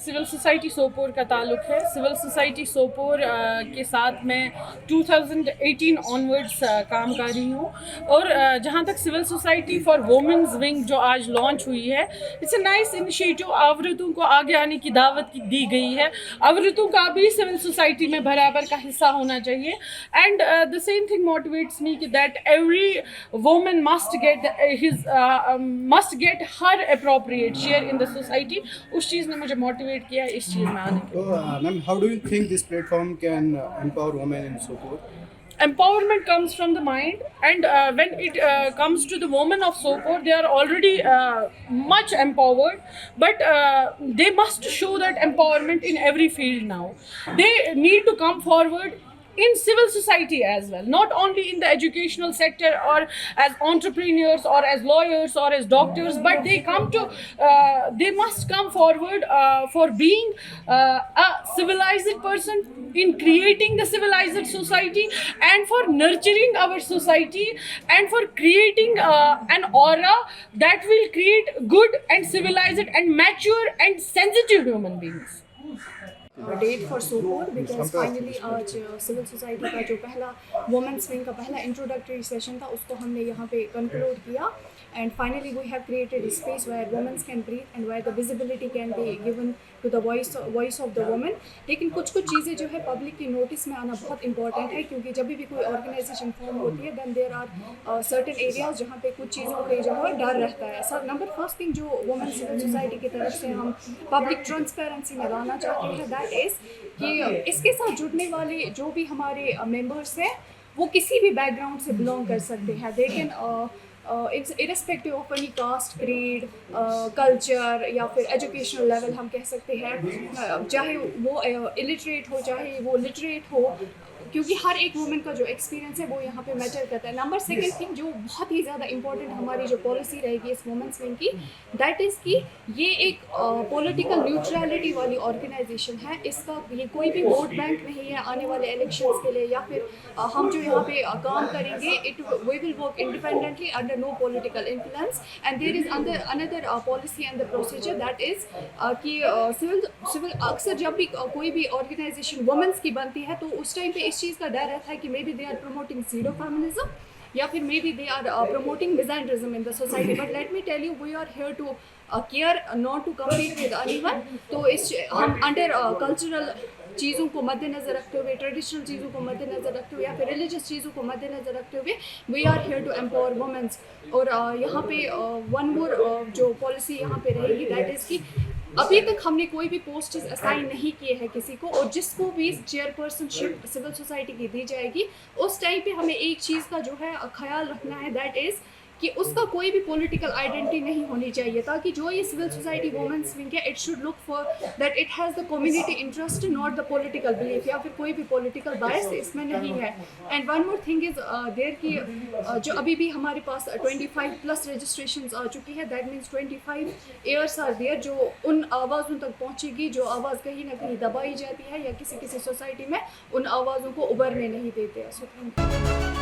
Civil society Sopore का ताल्लुक़ है। सिविल सोसाइटी सोपोर के साथ मैं 2018 ऑनवर्ड्स काम कर रही हूँ और जहाँ तक civil society for women's wing जो आज लॉन्च हुई है, इट्स अ नाइस इनिशिएटिव। औरतों को आगे आने की दावत दी गई है। औरतों का भी सिविल सोसाइटी में बराबर का हिस्सा होना चाहिए and the same thing motivates me कि that every woman must get her appropriate share in the society. उस चीज़ ने मुझे मोटिवेट किया इस चीज़ में आने के। So, ma'am, how do you think this platform can empower women in Sopore? Empowerment comes from the mind, and when it comes to the women of Sopore, they are already much empowered, but they must show that empowerment in every field now. They need to come forward in civil society as well, not only in the educational sector or as entrepreneurs or as lawyers or as doctors, but they must come forward for being a civilized person, in creating the civilized society and for nurturing our society and for creating an aura that will create good and civilized and mature and sensitive human beings. That for Sopore because finally आज civil society का जो पहला women's wing का पहला introductory session था उसको हमने यहाँ पे कंक्लूड किया and finally we have created space where womens can breathe and where the visibility can be given to the voice of the women. लेकिन कुछ चीज़ें जो है पब्लिक की नोटिस में आना बहुत इंपॉर्टेंट है, क्योंकि जब भी कोई ऑर्गेनाइजेशन फॉर्म होती है then there are certain areas जहाँ पे कुछ चीज़ों पे जो है डर रहता है। सर नंबर फर्स्ट थिंग जो वुमेन सिविल सोसाइटी की तरफ से हम पब्लिक ट्रांसपेरेंसी में लाना चाहते हैं दैट इज़ कि इसके साथ जुड़ने वाले जो भी हमारे मेंबर्स हैं वो किसी भी बैकग्राउंड से बिलोंग कर सकते हैं। They can it's irrespective of any caste, creed, culture या फिर एजुकेशनल लेवल हम कह सकते हैं, चाहे वो इलिटरेट हो चाहे वो लिटरेट हो, क्योंकि हर एक वुमेन का जो एक्सपीरियंस है वो यहाँ पे मैटर करता है। नंबर सेकंड थिंग जो बहुत ही ज़्यादा इंपॉर्टेंट हमारी जो पॉलिसी रहेगी इस वुमेन्स विंग की, दैट इज़ कि ये एक पॉलिटिकल न्यूट्रलिटी वाली ऑर्गेनाइजेशन है। इसका ये कोई भी वोट बैंक नहीं है आने वाले इलेक्शंस के लिए, या फिर हम जो यहाँ पे काम करेंगे we will work independently under no political influence and there is another policy and the procedure that is कि सिविल अक्सर जब भी कोई भी ऑर्गेनाइजेशन वुमेन्स की बनती है तो उस टाइम पे इस चीज़ का डर रहता है कि may be they are promoting pseudo feminism या फिर may be they are promoting misandrism in the society. But let me tell you we are here to care not to compete with anyone. तो इस हम under cultural चीज़ों को मद्देनज़र रखते हुए, ट्रेडिशनल चीज़ों को मद्देनज़र रखते हुए या फिर रिलीजियस चीज़ों को मद्देनज़र रखते हुए we are here to empower womens. और यहाँ पे वन मोर जो पॉलिसी यहाँ पे रहेगी दैट इज़ कि अभी तक हमने कोई भी पोस्ट असाइन नहीं किए हैं किसी को, और जिसको भी चेयरपर्सनशिप सिविल सोसाइटी की दी जाएगी उस टाइम पे हमें एक चीज़ का जो है ख्याल रखना है दैट इज़ कि उसका कोई भी पॉलिटिकल आइडेंटिटी नहीं होनी चाहिए, ताकि जो ये सिविल सोसाइटी वुमेन्स विंग है it should look for that it has the community interest not the political belief या फिर कोई भी पॉलिटिकल बायस इसमें नहीं है। And one more thing is there कि जो अभी भी हमारे पास 25+ रजिस्ट्रेशन आ चुकी है, that means 25 years are there जो उन आवाज़ों तक पहुँचेगी जो आवाज़ कहीं ना कहीं दबाई जाती है या किसी सोसाइटी में उन आवाज़ों को उभरने नहीं देते। So thank you.